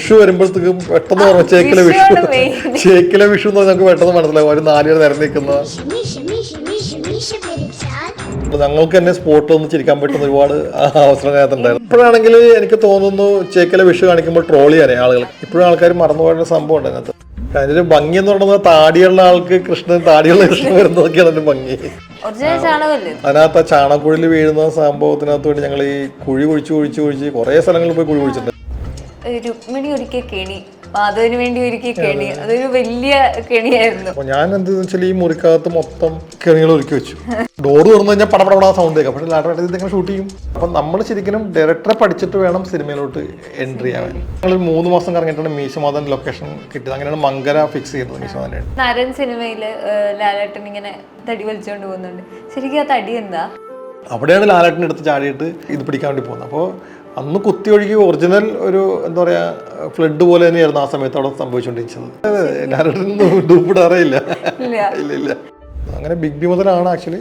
വിഷു വരുമ്പോഴത്തേക്കും പെട്ടെന്ന് പറഞ്ഞു ചേക്കിലെ വിഷു എന്ന് നമുക്ക് പെട്ടെന്ന് മനസ്സിലാവും. ഒരു 4 പേര് നിരന്ന് നിൽക്കുന്ന ഞങ്ങൾക്ക് തന്നെ സ്പോട്ടിൽ ഒന്ന് ചിരിക്കാൻ പറ്റുന്ന ഒരുപാട് അവസരങ്ങൾക്കുണ്ടായിരുന്നു. ഇപ്പോഴാണെങ്കിൽ എനിക്ക് തോന്നുന്നു ചേക്കിലെ വിഷു കാണിക്കുമ്പോൾ ട്രോൾ ചെയ്യാനേ ആളുകൾ. ഇപ്പോഴും ആൾക്കാർ മറന്നുപോയ സംഭവം ഉണ്ട് അതിനകത്ത്. അതിന്റെ ഭംഗി എന്ന് പറയുന്നത് താടിയുള്ള ആൾക്ക് കൃഷ്ണൻ, താടിയുള്ള കൃഷ്ണൻ വരുന്നതൊക്കെയാണ് അതിന്റെ ഭംഗി. അതിനകത്ത് ആ ചാണകക്കുഴിയിൽ വീഴുന്ന സംഭവത്തിനകത്ത് വേണ്ടി ഞങ്ങൾ ഈ കുഴി കുഴിച്ച് കുറെ സ്ഥലങ്ങളിൽ പോയി കുഴി കുഴിച്ചിട്ടുണ്ട്. രുക്മിണി ഒരിക്കൽ കെണി, മാധവന് വേണ്ടി ഒരിക്കൽ കെണി, അതൊരു വലിയ കെണിയായിരുന്നു. ഞാൻ എന്താന്ന് വെച്ചാൽ ഈ മുറിക്കകത്ത് മൊത്തം കെണികൾ ഒരുക്കി വെച്ചു. ഡോറ് തുറന്നു കഴിഞ്ഞാൽ പടപടപടാ സൗണ്ട് കേൾക്കാം. പക്ഷേ ലാറ്റർ ഇങ്ങനെ ഷൂട്ട് ചെയ്യും. അപ്പം നമ്മൾ ശരിക്കും ഡയറക്ടറെ പഠിച്ചിട്ട് വേണം സിനിമയിലോട്ട് എൻട്രി ആവാൻ. ഞങ്ങൾ 3 മാസം കറങ്ങിയിട്ടാണ് മീശമാധവൻ ലൊക്കേഷൻ കിട്ടിയത്. അങ്ങനെയാണ് മങ്കര ഫിക്സ് ചെയ്തത്. മീശമാധവൻ നരൻ സിനിമയില് ലാലേട്ടൻ ഇങ്ങനെ തടി വലിച്ചുകൊണ്ട് പോകുന്നുണ്ട്. ശരിക്കും ആ തടി എന്താ? അവിടെയാണ് ലാലേട്ടൻ എടുത്ത് ചാടിയിട്ട് ഇത് പിടിക്കാൻ വേണ്ടി പോകുന്നത്. അപ്പോൾ അന്ന് കുത്തി ഒഴുകി ഒറിജിനൽ ഒരു എന്താ പറയുക ഫ്ലഡ് പോലെ തന്നെയായിരുന്നു ആ സമയത്ത് അവിടെ സംഭവിച്ചുകൊണ്ടിരിച്ചത്. ലാലേട്ടനൊന്നും ഡൂപ്പിടാറേയില്ല. ഇല്ല. അങ്ങനെ ബിഗ് ബി മുതലാണ് ആക്ച്വലി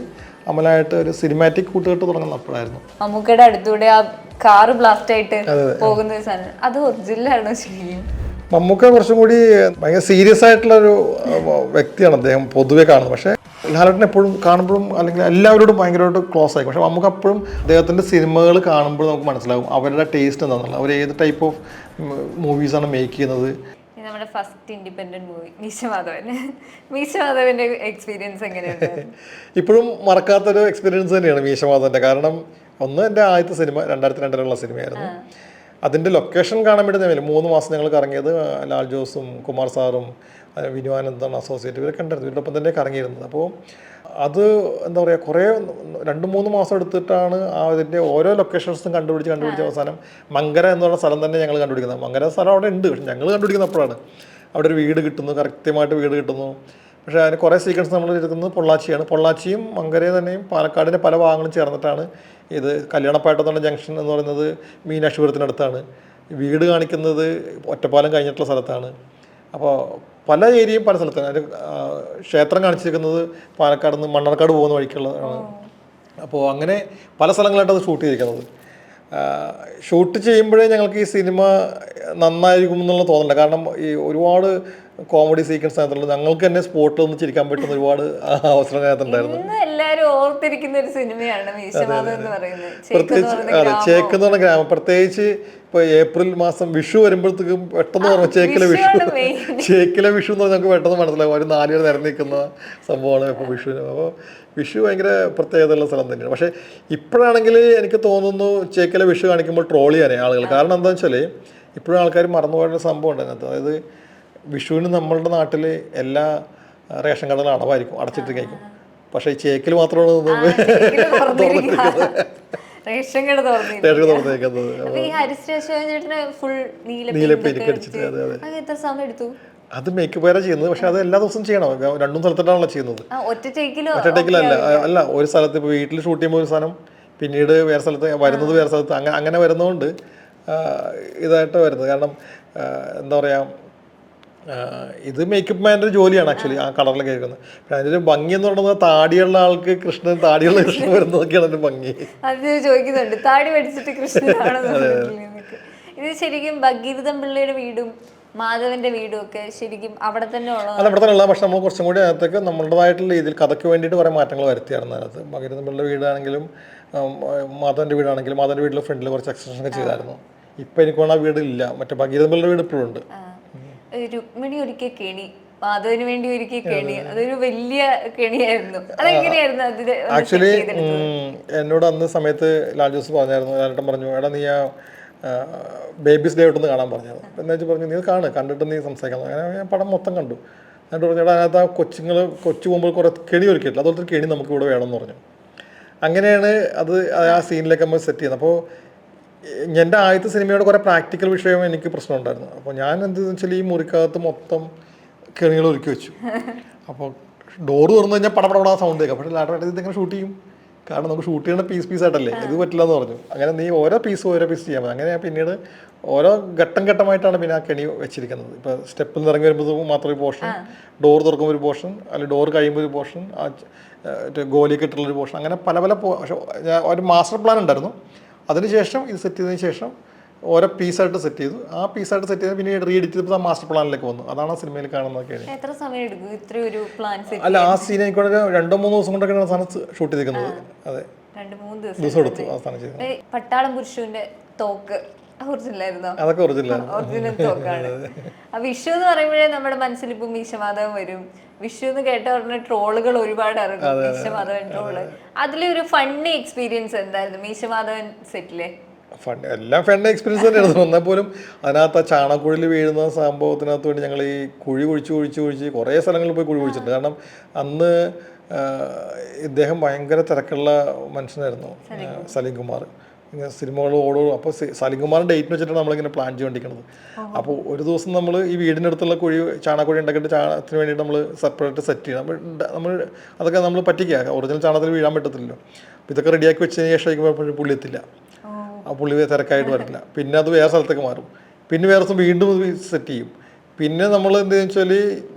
അമലായിട്ട് ഒരു സിനിമാറ്റിക് കൂട്ടുകെട്ട് തുടങ്ങുന്നത് അപ്പോഴായിരുന്നു. മമ്മൂക്കയുടെ അടുത്തൂടെ ആ കാറ് ബ്ലാസ്റ്റ് ആയിട്ട് പോകുന്ന ഒരു സാധനം, അത് ഒറിജിനലാണോ ശരിക്കും? മമ്മൂക്ക കുറച്ചും കൂടി ഭയങ്കര സീരിയസ് ആയിട്ടുള്ള ഒരു വ്യക്തിയാണ് അദ്ദേഹം പൊതുവെ കാണുന്നത്. പക്ഷേ ലാലേട്ടൻ എപ്പോഴും കാണുമ്പോഴും അല്ലെങ്കിൽ എല്ലാവരോടും ഭയങ്കരമായിട്ട് ക്ലോസ് ആയി. പക്ഷെ നമുക്ക് അപ്പോഴും അദ്ദേഹത്തിൻ്റെ സിനിമകൾ കാണുമ്പോൾ നമുക്ക് മനസ്സിലാവും അവരുടെ ടേസ്റ്റ് എന്താണെന്നുള്ളത്. അവർ ഏത് ടൈപ്പ് ഓഫ് മൂവീസാണ് മേക്ക് ചെയ്യുന്നത്. നമ്മുടെ ഫസ്റ്റ് ഇൻഡിപെൻഡന്റ് മൂവി മീശമാധവന്റെ എക്സ്പീരിയൻസ് എങ്ങനെയാണ്? ഇപ്പോഴും മറക്കാത്തൊരു എക്സ്പീരിയൻസ് തന്നെയാണ് മീശമാധവന്റെ. കാരണം ഒന്ന് എൻ്റെ ആദ്യത്തെ സിനിമ 2002 സിനിമയായിരുന്നു. അതിൻ്റെ ലൊക്കേഷൻ കാണാൻ വേണ്ടി തന്നെ 3 മാസം ഞങ്ങൾ കറങ്ങിയത്. ലാൽ ജോസും കുമാർ സാറും വിനുവാനന്ദാണ് അസോസിയേറ്റ്, ഇവരൊക്കെ ഉണ്ടായിരുന്നു. ഇവരൊപ്പം തന്നെ കറങ്ങിയിരുന്നത്. അപ്പോൾ അത് എന്താ പറയുക, കുറേ 2-3 മാസം എടുത്തിട്ടാണ് അതിൻ്റെ ഓരോ ലൊക്കേഷൻസും കണ്ടുപിടിച്ച് അവസാനം മങ്കര എന്നുള്ള സ്ഥലം തന്നെ ഞങ്ങൾ കണ്ടുപിടിക്കുന്നത്. മങ്കര സ്ഥലം അവിടെ ഉണ്ട്, പക്ഷെ ഞങ്ങൾ കണ്ടുപിടിക്കുന്ന അപ്പോഴാണ്. അവിടെ ഒരു വീട് കിട്ടുന്നു, കൃത്യമായിട്ട് വീട് കിട്ടുന്നു. പക്ഷേ അതിന് കുറേ സീക്വൻസ് നമ്മൾ എടുക്കുന്നത് പൊള്ളാച്ചിയാണ്. പൊള്ളാച്ചിയും മങ്കരയും തന്നെയും പാലക്കാടിൻ്റെ പല ഭാഗങ്ങളും ചേർന്നിട്ടാണ് ഇത്. കല്യാണപ്പാട്ടെന്നുള്ള ജംഗ്ഷൻ എന്ന് പറയുന്നത് മീനാക്ഷിപുരത്തിനടുത്താണ്. വീട് കാണിക്കുന്നത് ഒറ്റപ്പാലം കഴിഞ്ഞിട്ടുള്ള സ്ഥലത്താണ്. അപ്പോൾ പല ഏരിയയും പല സ്ഥലത്താണ്. അതിന് ക്ഷേത്രം കാണിച്ചിരിക്കുന്നത് പാലക്കാട് നിന്ന് മണ്ണാർക്കാട് പോകുന്ന വഴിക്കുള്ളതാണ്. അപ്പോൾ അങ്ങനെ പല സ്ഥലങ്ങളായിട്ട് അത് ഷൂട്ട് ചെയ്തിരിക്കുന്നത്. ഷൂട്ട് ചെയ്യുമ്പോഴേ ഞങ്ങൾക്ക് ഈ സിനിമ നന്നായിരിക്കും എന്നുള്ള തോന്നണ്ട. കാരണം ഈ ഒരുപാട് കോമഡി സീക്വൻസ് അതിനകത്തുള്ളത് ഞങ്ങൾക്ക് തന്നെ സ്പോട്ടിൽ ഒന്ന് ചിരിക്കാൻ പറ്റുന്ന ഒരുപാട് അവസരങ്ങൾ അതിനകത്തുണ്ടായിരുന്നു. എല്ലാവരും ഓർത്തിരിക്കുന്ന ഒരു സിനിമയാണ് മീശമാധവൻ എന്ന് പറയുന്നത്. പ്രത്യേകിച്ച് ചേക്ക് എന്ന് പറഞ്ഞ ഗ്രാമം, പ്രത്യേകിച്ച് ഇപ്പോൾ ഏപ്രിൽ മാസം വിഷു വരുമ്പോഴത്തേക്കും പെട്ടെന്ന് പറഞ്ഞു ചേക്കിലെ വിഷു എന്ന് പറഞ്ഞാൽ നമുക്ക് പെട്ടെന്ന് മനസ്സിലാവും. ഒരു 4 പേര് നിരന്ന് നിൽക്കുന്ന സംഭവമാണ് ഇപ്പോൾ വിഷുവിന്. അപ്പോൾ വിഷു ഭയങ്കര പ്രത്യേകതയുള്ള സ്ഥലം തന്നെയാണ്. പക്ഷേ ഇപ്പോഴാണെങ്കിൽ എനിക്ക് തോന്നുന്നു ചേക്കിലെ വിഷു കാണിക്കുമ്പോൾ ട്രോൾ ചെയ്യാനേ ആളുകൾ. കാരണം എന്താണെന്ന് വെച്ചാൽ ഇപ്പോഴും ആൾക്കാർ മറന്നുപോയ സംഭവം ഉണ്ട് അതിനകത്ത്. അതായത് വിഷുവിന് നമ്മളുടെ നാട്ടിൽ എല്ലാ റേഷൻ കടകളും അടവായിരിക്കും, അടച്ചിട്ട് കഴിക്കും. പക്ഷേ ഈ ചേക്കിൽ മാത്രമാണ് അത് മേക്കപ്പ് വേറെ ചെയ്യുന്നത്. പക്ഷെ അത് എല്ലാ ദിവസവും ചെയ്യണം. 2 സ്ഥലത്തിട്ടാണല്ലോ ചെയ്യുന്നത്. ഒറ്റ ടേക്കിലല്ല. അല്ല, ഒരു സ്ഥലത്ത് ഇപ്പോൾ വീട്ടിൽ ഷൂട്ട് ചെയ്യുമ്പോൾ ഒരു സാധനം, പിന്നീട് വേറെ സ്ഥലത്ത് വരുന്നത് വേറെ സ്ഥലത്ത്, അങ്ങനെ വരുന്നതുകൊണ്ട് ഇതായിട്ട് വരുന്നത്. കാരണം എന്താ പറയുക, ഇത് മേക്കപ്പ് മാൻ്റെ ജോലിയാണ് ആക്ച്വലി ആ കളറിൽ കേൾക്കുന്നത്. പക്ഷെ അതിൻ്റെ ഭംഗി എന്ന് പറയുന്നത് താടിയുള്ള ആൾക്ക് കൃഷ്ണൻ, താടിയുള്ള കൃഷ്ണൻ വരുന്നതൊക്കെയാണ് അതിൻ്റെ ഭംഗി. അത് ചോദിക്കുന്നുണ്ട്, താടി പഠിച്ചിട്ട് കൃഷ്ണനാണെന്ന്. ഇത് ശരിക്കും ഭഗീരഥൻ പിള്ളയുടെ വീടും മാധവന്റെ വീടും ഒക്കെ ശരിക്കും അവിടെ തന്നെ ഉള്ള. പക്ഷെ നമ്മൾ കുറച്ചും കൂടി അതിനകത്തേക്ക് നമ്മളുടേതായിട്ടുള്ള രീതിയിൽ കഥയ്ക്ക് വേണ്ടിയിട്ട് കുറേ മാറ്റങ്ങൾ വരുത്തിയായിരുന്നു അതിനകത്ത്. ഭഗീരഥൻ പിള്ളയുടെ വീടാണെങ്കിലും മാധവന്റെ വീടാണെങ്കിലും മാധവന്റെ വീട്ടിലെ ഫ്രണ്ടിൽ കുറച്ച് എക്സ്റ്റൻഷൻ ഒക്കെ ചെയ്തായിരുന്നു. ഇപ്പം എനിക്ക് വേണം ആ വീട് ഇല്ല. മറ്റേ ഭഗീരഥൻ പിള്ളയുടെ വീട് ഇപ്പോഴും ഉണ്ട്. രുക്മിണി ഒരിക്കൽ കെണി, മാധവന് വേണ്ടി ഒരിക്കൽ കെണി, അതൊരു വലിയ കെണിയായിരുന്നു. അതെങ്ങനെയായിരുന്നു അതിൽ? ആക്ച്വലി എന്നോട് അന്ന് സമയത്ത് ലാൽ ജോസ് പറഞ്ഞായിരുന്നു, ലാലേട്ടൻ പറഞ്ഞു, എടാ നീ ആ ബേബീസ് ഡേ ഔട്ടൊന്ന് കാണാൻ പറഞ്ഞത്. എന്താ വെച്ചാൽ പറഞ്ഞു, നീ കണ്ടിട്ട് നീ സംസാരിക്കാൻ. അങ്ങനെ ഞാൻ പടം മൊത്തം കണ്ടു. എന്നിട്ട് പറഞ്ഞു, എടാ അതിനകത്ത് ആ കൊച്ചു പോകുമ്പോൾ കുറേ കെണി ഒരുക്കിയിട്ടില്ല, അതുപോലത്തെ കെണി നമുക്ക് ഇവിടെ വേണമെന്ന് പറഞ്ഞു. അങ്ങനെയാണ് അത് ആ സീനിലേക്ക് നമ്മൾ സെറ്റ് ചെയ്യുന്നത്. അപ്പോൾ എൻ്റെ ആദ്യത്തെ സിനിമയോട് കുറേ പ്രാക്ടിക്കൽ വിഷയം എനിക്ക് പ്രശ്നമുണ്ടായിരുന്നു. അപ്പോൾ ഞാൻ എന്താണെന്ന് വെച്ചാൽ ഈ മുറിക്കകത്ത് മൊത്തം കെണികൾ ഒരുക്കി വെച്ചു. അപ്പോൾ ഡോറ് തുറന്നു കഴിഞ്ഞാൽ പടപടപടാ സൗണ്ട് കേൾക്കാം. പക്ഷേ ലാറ്റർ ഇതിങ്ങനെ ഷൂട്ട് ചെയ്യും. കാരണം നമുക്ക് ഷൂട്ട് ചെയ്യണ പീസായിട്ടല്ലേ, ഇത് പറ്റില്ല എന്ന് പറഞ്ഞു. അങ്ങനെ നീ ഓരോ പീസ് ചെയ്യാൻ പറ്റും. അങ്ങനെ പിന്നീട് ഓരോ ഘട്ടമായിട്ടാണ് പിന്നെ ആ കെണി വെച്ചിരിക്കുന്നത്. ഇപ്പോൾ സ്റ്റെപ്പിൽ നിന്ന് ഇറങ്ങി വരുമ്പോൾ മാത്രം ഒരു പോർഷൻ, ഡോർ തുറക്കുമ്പോൾ ഒരു പോർഷൻ, അല്ലെങ്കിൽ ഡോർ കഴിയുമ്പോൾ ഒരു പോർഷൻ, ആ ഗോലിയൊക്കെ ഇട്ടുള്ളൊരു പോർഷൻ, അങ്ങനെ പല പക്ഷേ ഒരു മാസ്റ്റർ പ്ലാൻ ഉണ്ടായിരുന്നു. അതിനുശേഷം ഇത് സെറ്റ് ചെയ്തതിന് ശേഷം ഓരോ പീസായിട്ട് സെറ്റ് ചെയ്തു. ആ പീസായിട്ട് സെറ്റ് ചെയ്ത് പിന്നെ റീ എഡിറ്റ് ചെയ്തപ്പോൾ ആ മാസ്റ്റർ പ്ലാനിലേക്ക് വന്നു. അതാണ് ആ സിനിമയിൽ കാണുന്നതൊക്കെയാണ്. എത്ര സമയം എടുക്കും ഇത്രയും ഒരു പ്ലാൻ സെറ്റ്? അല്ല, ആ സീൻ എനിക്കൂടെ 2-3 ദിവസം കൊണ്ടൊക്കെയാണ് സാധനം ഷൂട്ട് ചെയ്തിരിക്കുന്നത്. അതെ, 2-3 ദിവസം എടുത്തു ആ സാധനം ചെയ്തത്. പട്ടാളം പുരുഷന്റെ തോക്ക് ഒറിജിനലായിരുന്നോ? അതൊക്കെ ഒറിജിനലാണ്. ഒറിജിനൽ തോക്കാണ്. ആ വിഷു എന്ന് പറയുമ്പോഴേ നമ്മുടെ മനസ്സിൽ ഇപ്പം മീശമാധവൻ വരും. വിഷു എന്ന് കേട്ട ഉടനെ ട്രോളുകൾ ഒരുപാട് ഇറങ്ങും, മീശമാധവൻ ട്രോള്. അതിലൊരു ഫണ്ണി എക്സ്പീരിയൻസ് എന്തായിരുന്നു മീശമാധവൻ സെറ്റിലെ? എല്ലാം ഫണ്ട് എക്സ്പീരിയൻസ് തന്നെയായിരുന്നു. വന്നാൽ പോലും അതിനകത്ത് ആ ചാണകക്കുഴിയിൽ വീഴുന്ന സംഭവത്തിനകത്ത് വേണ്ടി ഞങ്ങൾ ഈ കുഴി കുഴിച്ച് കുറേ സ്ഥലങ്ങളിൽ പോയി കുഴി കുഴിച്ചിട്ടുണ്ട്. കാരണം അന്ന് ഇദ്ദേഹം ഭയങ്കര തിരക്കുള്ള മനുഷ്യനായിരുന്നു, സലീം കുമാർ. ഇങ്ങനെ സിനിമകൾ ഓടും. അപ്പോൾ സലീം കുമാറിൻ്റെ ഡേറ്റിന് വെച്ചിട്ടാണ് നമ്മളിങ്ങനെ പ്ലാൻ ചെയ്തുകൊണ്ടിരിക്കുന്നത്. അപ്പോൾ ഒരു ദിവസം നമ്മൾ ഈ വീടിനടുത്തുള്ള ചാണകക്കുഴി ഉണ്ടാക്കിയിട്ട് ചാണകത്തിന് വേണ്ടിയിട്ട് നമ്മൾ സെപ്പറേറ്റ് സെറ്റ് ചെയ്യണം. നമ്മൾ അതൊക്കെ നമ്മൾ പറ്റിക്കുക, ഒറിജിനൽ ചാണകത്തിൽ വീഴാൻ പറ്റത്തില്ലല്ലോ. അപ്പോൾ ഇതൊക്കെ റെഡിയാക്കി വെച്ചതിന് ശേഷം പുള്ളി എത്തില്ല. ആ പുള്ളി തിരക്കായിട്ട് വരില്ല. പിന്നെ അത് വേറെ സ്ഥലത്തേക്ക് മാറും. പിന്നെ വേറെ ദിവസം വീണ്ടും സെറ്റ് ചെയ്യും. പിന്നെ നമ്മൾ എന്താണെന്ന് വെച്ചാൽ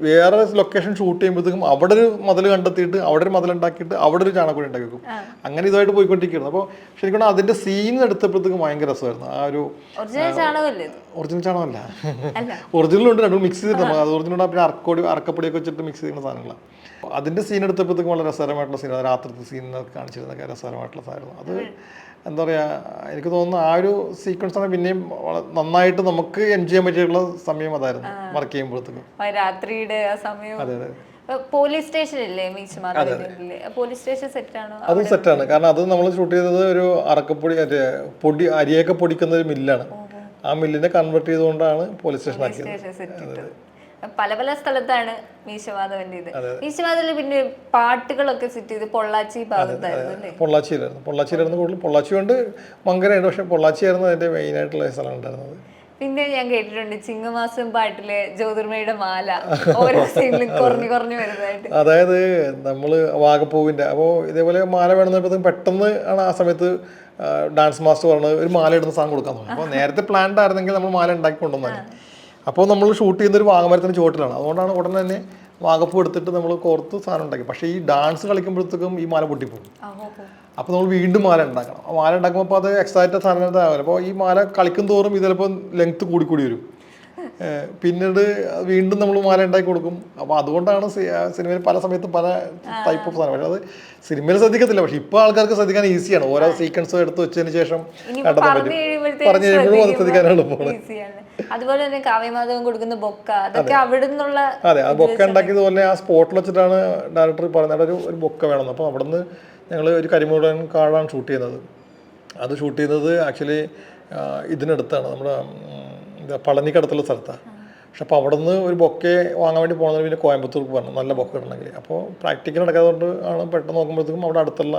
വേറെ ലൊക്കേഷൻ ഷൂട്ട് ചെയ്യുമ്പോഴത്തേക്കും അവിടെ ഒരു മതിൽ കണ്ടെത്തിയിട്ട് അവിടെ ഒരു മതിലുണ്ടാക്കിയിട്ട് അവിടെ ഒരു ചാണകക്കുഴി ഉണ്ടാക്കി വെക്കും. അങ്ങനെ ഇതുമായിട്ട് പോയിക്കൊണ്ടിരിക്കുകയാണ്. അപ്പോൾ ശരിക്കും അതിൻ്റെ സീൻ എടുത്തപ്പോഴത്തേക്കും ഭയങ്കര രസമായിരുന്നു. ആ ഒരു ഒറിജിനൽ ചാണകമല്ല, ഒറിജിനലുണ്ട്, രണ്ടും മിക്സ് ചെയ്തിട്ട് അത് ഒറിജിനൽ പിന്നെ അറക്കപ്പൊടിയൊക്കെ വെച്ചിട്ട് മിക്സ് ചെയ്യുന്ന സാധനങ്ങളാണ്. അതിൻ്റെ സീൻ എടുത്തപ്പോഴത്തേക്കും വളരെ രസകരമായിട്ടുള്ള സീൻ, രാത്രിത്തെ സീനൊക്കെ കാണിച്ചിരുന്നൊക്കെ രസകരമായിട്ടുള്ള സാധനമായിരുന്നു. അത് എന്താ പറയുക, എനിക്ക് തോന്നുന്നു ആ ഒരു സീക്വൻസാണ് പിന്നെയും നന്നായിട്ട് നമുക്ക് എൻജോയ് ചെയ്യാൻ പറ്റിയിട്ടുള്ള സമയം അതായിരുന്നു വർക്ക് ചെയ്യുമ്പോഴത്തേക്കും. രാത്രിയുടെ ആ സമയം. പോലീസ് സ്റ്റേഷൻ ഇല്ലേ പോലീസ് സ്റ്റേഷൻ സെറ്റാണോ? അതും സെറ്റാണ്. കാരണം അത് നമ്മൾ ഷൂട്ട് ചെയ്തത് ഒരു പൊടി അരിയൊക്കെ പൊടിക്കുന്ന ഒരു മില്ലാണ്. ആ മില്ലിനെ കൺവേർട്ട് ചെയ്തുകൊണ്ടാണ് പോലീസ് സ്റ്റേഷൻ ആക്കിയത്. പല പല സ്ഥലത്താണ് മീശമാധവന്റെ ഇത്. മീശമാധവനിൽ പിന്നെ പാട്ടുകളൊക്കെ സെറ്റ് ചെയ്ത് പൊള്ളാച്ചി ഭാഗത്തായിരുന്നു അല്ലേ? പൊള്ളാച്ചിയിലായിരുന്നു കൂടുതൽ. പൊള്ളാച്ചി കൊണ്ട് മങ്കരയുണ്ട്, പക്ഷെ പൊള്ളാച്ചിയായിരുന്നു അതിന്റെ മെയിൻ ആയിട്ടുള്ള സ്ഥലം ഉണ്ടായിരുന്നത്. പിന്നെ ഞാൻ കേട്ടിട്ടുണ്ട് ചിങ്ങമാസം പാട്ടിലെ ജ്യോതിർമയുടെ മാല ഓരോ സീനിലും കുറഞ്ഞു വരുന്നതായിട്ട്. അതായത് നമ്മള് വാഗപ്പൂവിന്റെ അപ്പോൾ ഇതേപോലെ മാല വേണമെന്നപ്പോഴത്തേക്കും പെട്ടെന്ന് ആണ് ആ സമയത്ത് ഡാൻസ് മാസ്റ്റർ പറഞ്ഞത് ഒരു മാല ഇടുന്ന സാധനം കൊടുക്കാൻ തോന്നി. അപ്പോൾ നേരത്തെ പ്ലാൻഡ് ആയിരുന്നെങ്കിൽ നമ്മൾ മാല ഉണ്ടാക്കി കൊണ്ടുവന്നാണ്. അപ്പോൾ നമ്മൾ ഷൂട്ട് ചെയ്യുന്നൊരു വാഗമരത്തിന് ചുവട്ടിലാണ്. അതുകൊണ്ടാണ് ഉടനെ തന്നെ വാഗപ്പൂ എടുത്തിട്ട് നമ്മൾ കോർത്ത് സാധനം ഉണ്ടാക്കി. പക്ഷേ ഈ ഡാൻസ് കളിക്കുമ്പോഴത്തേക്കും ഈ മാല പൊട്ടിപ്പോകും. അപ്പോൾ നമ്മൾ വീണ്ടും മാല ഉണ്ടാക്കണം. ആ മാല ഉണ്ടാക്കുമ്പോൾ അപ്പോൾ അത് എക്സൈറ്റഡ് സാധനം ആവില്ല. അപ്പോൾ ഈ മാല കളിക്കും തോറും ഇത് ചിലപ്പോൾ ലെങ്ത്ത് കൂടി വരും. പിന്നീട് വീണ്ടും നമ്മൾ മാല ഉണ്ടാക്കി കൊടുക്കും. അപ്പോൾ അതുകൊണ്ടാണ് സിനിമയിൽ പല സമയത്തും പല ടൈപ്പ് ഓഫ് സാധനം. അത് സിനിമയിൽ ശ്രദ്ധിക്കത്തില്ല, പക്ഷെ ഇപ്പോൾ ആൾക്കാർക്ക് ശ്രദ്ധിക്കാൻ ഈസിയാണ്. ഓരോ സീക്വൻസ് എടുത്ത് വെച്ചതിന് ശേഷം പറഞ്ഞു കഴിയുമ്പോഴും അത് ശ്രദ്ധിക്കാനാണ് എളുപ്പമാണ്. അതുപോലെ തന്നെ കാവ്യമാധവൻ കൊടുക്കുന്ന ബൊക്ക, അതൊക്കെ അവിടെ നിന്നുള്ള. അതെ, ആ ബൊക്ക ഉണ്ടാക്കിയതുപോലെ ആ സ്പോട്ടിൽ വെച്ചിട്ടാണ് ഡയറക്ടർ പറഞ്ഞത് ഒരു ബൊക്ക വേണമെന്ന്. അപ്പോൾ അവിടെ നിന്ന് ഞങ്ങൾ ഒരു കരിമുടൻ കാടാണ് ഷൂട്ട് ചെയ്യുന്നത്. അത് ഷൂട്ട് ചെയ്യുന്നത് ആക്ച്വലി ഇതിനടുത്താണ്, നമ്മുടെ പളനിക്കടുത്തുള്ള സ്ഥലത്താണ്. പക്ഷെ അപ്പോൾ അവിടെ നിന്ന് ഒരു ബൊക്കെ വാങ്ങാൻ വേണ്ടി പോകുന്നത് പിന്നെ കോയമ്പത്തൂർക്ക് പറഞ്ഞു നല്ല ബൊക്ക ഇടണമെങ്കിൽ. അപ്പോൾ പ്രാക്ടിക്കൽ നടക്കാത്തതുകൊണ്ട് ആണ് പെട്ടെന്ന് നോക്കുമ്പോഴത്തേക്കും അവിടെ അടുത്തുള്ള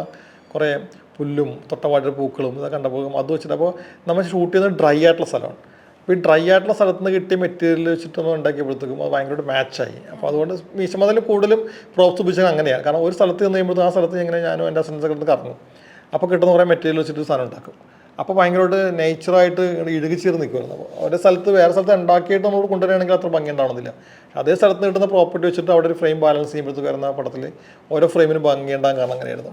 കുറേ പുല്ലും തൊട്ടവാട്ടിലെ പൂക്കളും ഇതൊക്കെ കണ്ടപ്പോൾ അത് വെച്ചിട്ട്. അപ്പോൾ നമ്മൾ ഷൂട്ട് ചെയ്യുന്നത് ഡ്രൈ ആയിട്ടുള്ള സ്ഥലമാണ്. അപ്പോൾ ഈ ഡ്രൈ ആയിട്ടുള്ള സ്ഥലത്ത് നിന്ന് കിട്ടിയ മെറ്റീരിയൽ വെച്ചിട്ട് നമ്മൾ ഉണ്ടാക്കിയപ്പോഴത്തേക്കും അത് ഭയങ്കരമായിട്ട് മാച്ചായി. അപ്പോൾ അതുകൊണ്ട് മീശമാധവനിൽ കൂടുതലും പ്രോപ്സ് ഉപയോഗിച്ചത് അങ്ങനെയാണ്. കാരണം ഒരു സ്ഥലത്ത് നിന്ന് കഴിയുമ്പോൾ ആ സ്ഥലത്ത് ഇങ്ങനെ ഞാനും എൻ്റെ അസിസ്റ്റൻസൊക്കെ എടുത്ത് കറങ്ങും. അപ്പോൾ കിട്ടുന്ന കുറേ മെറ്റീരിയൽ വെച്ചിട്ട് സാധനം ഉണ്ടാക്കും. അപ്പോൾ ഭയങ്കരമായിട്ട് നേച്ചറായിട്ട് ഇടുകിച്ചേർന്ന് നിൽക്കുമായിരുന്നു. അപ്പോൾ ഒരു സ്ഥലത്ത് വേറെ സ്ഥലത്ത് ഉണ്ടാക്കിയിട്ട് നമ്മൾ കൊണ്ടുവരികയാണെങ്കിൽ അത്ര ഭംഗി ഉണ്ടാവുന്നില്ല. അതേ സ്ഥലത്ത് കിട്ടുന്ന പ്രോപ്പർട്ടി വെച്ചിട്ട് അവിടെ ഒരു ഫ്രെയിം ബാലൻസ് ചെയ്യുമ്പോഴത്തേക്ക് വരുന്ന പടത്തിൽ ഓരോ ഫ്രെയിമിനും ഭംഗി ഉണ്ടാകാൻ കാരണം അങ്ങനെയായിരുന്നു.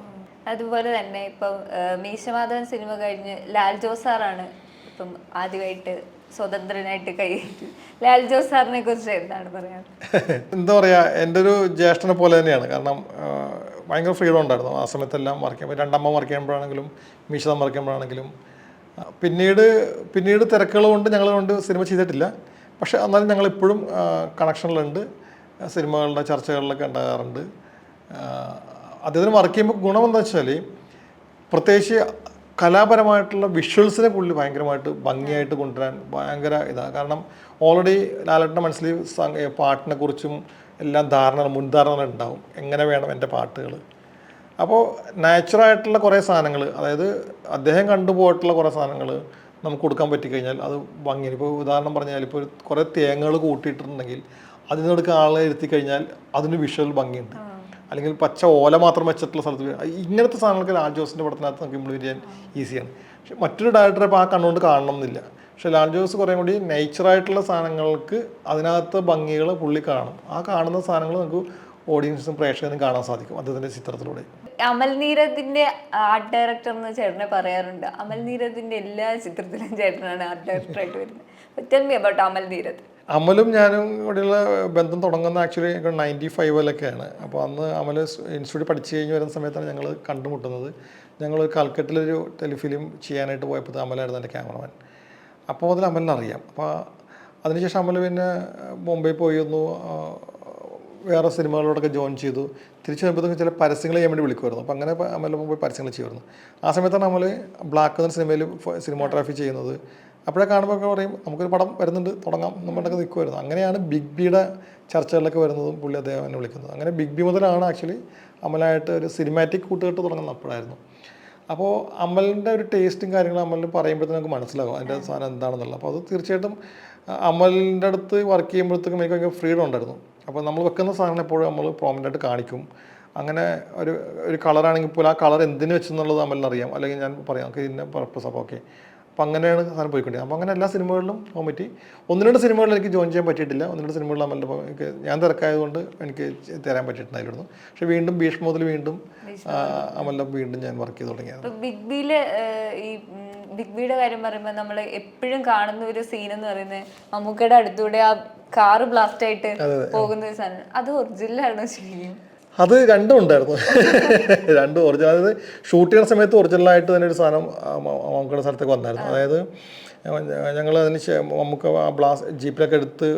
അതുപോലെ തന്നെ ഇപ്പം മീശമാധവൻ സിനിമ കഴിഞ്ഞ് ലാൽ ജോസ് സാറാണ് ഇപ്പം ആദ്യമായിട്ട് സ്വതന്ത്രനായിട്ട് കൈയേറ്റി. ലാൽ ജോസ് സാറിനെ കുറിച്ച് എന്താണ് പറയാൻ? എന്താ പറയുക, എൻ്റെ ഒരു ജ്യേഷ്ഠനെ പോലെ തന്നെയാണ്. കാരണം ഭയങ്കര ഫ്രീഡം ഉണ്ടായിരുന്നു ആ സമയത്തെല്ലാം വർക്ക് ചെയ്യാൻ. രണ്ടമ്മ വർക്ക് ചെയ്യുമ്പോഴാണെങ്കിലും മീശമാധവൻ വർക്ക് ചെയ്യുമ്പോഴാണെങ്കിലും. പിന്നീട് തിരക്കുകൾ കൊണ്ട് ഞങ്ങൾ കൊണ്ട് സിനിമ ചെയ്തിട്ടില്ല. പക്ഷേ എന്നാലും ഞങ്ങളിപ്പോഴും കണക്ഷനിലുണ്ട്, സിനിമകളുടെ ചർച്ചകളിലൊക്കെ ഉണ്ടാകാറുണ്ട്. അദ്ദേഹത്തിന് വർക്ക് ചെയ്യുമ്പോൾ ഗുണം എന്താണെന്ന് വെച്ചാൽ പ്രത്യേകിച്ച് കലാപരമായിട്ടുള്ള വിഷ്വൽസിനെ പുള്ളി ഭയങ്കരമായിട്ട് ഭംഗിയായിട്ട് കൊണ്ടുവരാൻ ഭയങ്കര ഇതാണ്. കാരണം ഓൾറെഡി ലാലേട്ടൻ്റെ മനസ്സിൽ പാട്ടിനെക്കുറിച്ചും എല്ലാം മുൻധാരണകൾ ഉണ്ടാവും, എങ്ങനെ വേണം എൻ്റെ പാട്ടുകൾ. അപ്പോൾ നാച്ചുറായിട്ടുള്ള കുറേ സാധനങ്ങൾ, അതായത് അദ്ദേഹം കണ്ടുപോയിട്ടുള്ള കുറേ സാധനങ്ങൾ നമുക്ക് കൊടുക്കാൻ പറ്റിക്കഴിഞ്ഞാൽ അത് ഭംഗിയാണ്. ഇപ്പോൾ ഉദാഹരണം പറഞ്ഞാൽ ഇപ്പോൾ കുറേ തേങ്ങകൾ കൂട്ടിയിട്ടുണ്ടെങ്കിൽ അതിനടുക്ക് ആളെ ഇരുത്തി കഴിഞ്ഞാൽ അതിന് വിഷ്വൽ ഭംഗിയുണ്ട്. അല്ലെങ്കിൽ പച്ച ഓല മാത്രം വെച്ചിട്ടുള്ള സ്ഥലത്ത് ഇങ്ങനത്തെ സാധനങ്ങൾക്ക് ലാൽ ജോസിൻ്റെ പടത്തിനകത്ത് നമുക്ക് ഇംപ്ലിമെൻറ്റ് ചെയ്യാൻ ഈസിയാണ്. പക്ഷെ മറ്റൊരു ഡയറക്ടറെ ഇപ്പോൾ ആ കണ്ണുകൊണ്ട് കാണണം എന്നില്ല. പക്ഷെ ലാൽ ജോസ് കുറേ കൂടി നേച്ചറായിട്ടുള്ള സാധനങ്ങൾക്ക് അതിനകത്ത് ഭംഗികൾ പുള്ളി കാണും. ആ കാണുന്ന സാധനങ്ങൾ നമുക്ക് ഓഡിയൻസും പ്രേക്ഷകനും കാണാൻ സാധിക്കും അദ്ദേഹത്തിൻ്റെ ചിത്രത്തിലൂടെ. അമൽ നീരദിന്റെ ആർട്ട് ഡയറക്ടർ എന്ന് ചേട്ടനെ പറയാറുണ്ട്. അമൽ നീരദിന്റെ എല്ലാ ചിത്രത്തിലും ചേട്ടനാണ് ആർട്ട് ഡയറക്ടർ ആയിട്ട് വരുന്നത്. Tell me about Amal Neerad. അമലും ഞാനും കൂടെയുള്ള ബന്ധം തുടങ്ങുന്ന ആക്ച്വലി 95-ലൊക്കെയാണ്. അപ്പോൾ അന്ന് അമൽ ഇൻസ്റ്റിറ്റ്യൂട്ട് പഠിച്ചു കഴിഞ്ഞ് വരുന്ന സമയത്താണ് ഞങ്ങൾ കണ്ടുമുട്ടുന്നത്. ഞങ്ങൾ കൽക്കട്ടിലൊരു ടെലിഫിലിം ചെയ്യാനായിട്ട് പോയപ്പോൾ അമലായിരുന്നു എൻ്റെ ക്യാമറമാൻ. അപ്പോൾ മുതൽ അമലിനെ അറിയാം. അപ്പോൾ അതിനുശേഷം അമൽ പിന്നെ മുംബൈ പോയി വന്നു, വേറെ സിനിമകളോടൊക്കെ ജോയിൻ ചെയ്തു. തിരിച്ചു വരുമ്പോഴത്തേക്കും ചില പരസ്യങ്ങൾ ചെയ്യാൻ വേണ്ടി വിളിക്കുമായിരുന്നു. അപ്പോൾ അങ്ങനെ അമൽ മുമ്പ് പരസ്യങ്ങൾ ചെയ്യുമായിരുന്നു. ആ സമയത്താണ് അമൽ ബ്ലാക്ക് എന്ന സിനിമയിൽ സിനിമോഗ്രാഫി ചെയ്യുന്നത്. അപ്പോഴേ കാണുമ്പോൾ പറയും നമുക്കൊരു പടം വരുന്നുണ്ട്, തുടങ്ങാം എന്നുകൊണ്ടൊക്കെ നിൽക്കുമായിരുന്നു. അങ്ങനെയാണ് ബിഗ് ബിയുടെ ചർച്ചകളിലൊക്കെ വരുന്നതും പുള്ളി അദ്ദേഹം എന്നെ വിളിക്കുന്നത്. അങ്ങനെ ബിഗ് ബി മുതലാണ് ആക്ച്വലി അമലായിട്ട് ഒരു സിനിമാറ്റിക് കൂട്ടുകെട്ട് തുടങ്ങുന്നത് അപ്പോഴായിരുന്നു. അപ്പോൾ അമലിൻ്റെ ഒരു ടേസ്റ്റും കാര്യങ്ങളും അമലിന് പറയുമ്പോഴത്തേക്കും നമുക്ക് മനസ്സിലാകും അതിൻ്റെ സാധനം എന്താണെന്നുള്ളത്. അപ്പോൾ അത് തീർച്ചയായിട്ടും അമലിൻ്റെ അടുത്ത് വർക്ക് ചെയ്യുമ്പോഴത്തേക്കും എനിക്ക് ഭയങ്കര ഫ്രീഡം ഉണ്ടായിരുന്നു. അപ്പോൾ നമ്മൾ വെക്കുന്ന സാധനം എപ്പോഴും നമ്മൾ പ്രോമിനൻ്റായിട്ട് കാണിക്കും. അങ്ങനെ ഒരു കളറാണെങ്കിൽ പോലും ആ കളർ എന്തിനു വെച്ചെന്നുള്ളത് അമലിനറിയാം. അല്ലെങ്കിൽ ഞാൻ പറയാം നമുക്ക് ഇതിൻ്റെ പർപ്പസ്. അപ്പോൾ ഓക്കെ, അപ്പോൾ അങ്ങനെയാണ് സാധനം പോയിക്കൊണ്ടിരിക്കുന്നത്. അപ്പോൾ അങ്ങനെ എല്ലാ സിനിമകളിലും പോകാൻ പറ്റി. 1-2 സിനിമകളിൽ എനിക്ക് ജോയിൻ ചെയ്യാൻ പറ്റിയിട്ടില്ല. 1-2 സിനിമകളിൽ അമലിൻ്റെ എനിക്ക് ഞാൻ തിരക്കായതുകൊണ്ട് എനിക്ക് തരാൻ പറ്റിയിട്ടുണ്ടായിരുന്നു. പക്ഷേ വീണ്ടും ഭീഷ്മ മുതൽ വീണ്ടും അമലിൻ്റെ വീണ്ടും ഞാൻ വർക്ക് ചെയ്ത് തുടങ്ങിയത്. ബിഗ് ബിയില് ഈ ബിഗ് ബിയുടെ കാര്യം പറയുമ്പോൾ നമ്മൾ എപ്പോഴും കാണുന്ന ഒരു സീൻ എന്ന് പറയുന്നത് മമ്മൂക്കയുടെ അടുത്തൂടെ ആ കാറ് ബ്ലാസ്റ്റ് ആയിട്ട് പോകുന്ന ഒരു സാധനം. അത് ഒറിജിനലാണോ ശരിക്കും? അത് രണ്ടും ഉണ്ടായിരുന്നു. രണ്ടും ഒറിജിനൽ. അതായത് ഷൂട്ട് ചെയ്യുന്ന സമയത്ത് ഒറിജിനലായിട്ട് തന്നെ ഒരു സാധനം മമ്മൂക്കയുടെ സ്ഥലത്തേക്ക് വന്നായിരുന്നു. അതായത് ഞങ്ങൾ അതിന് നമുക്ക് ആ ബ്ലാസ്റ്റ് ജീപ്പിലൊക്കെ എടുത്ത്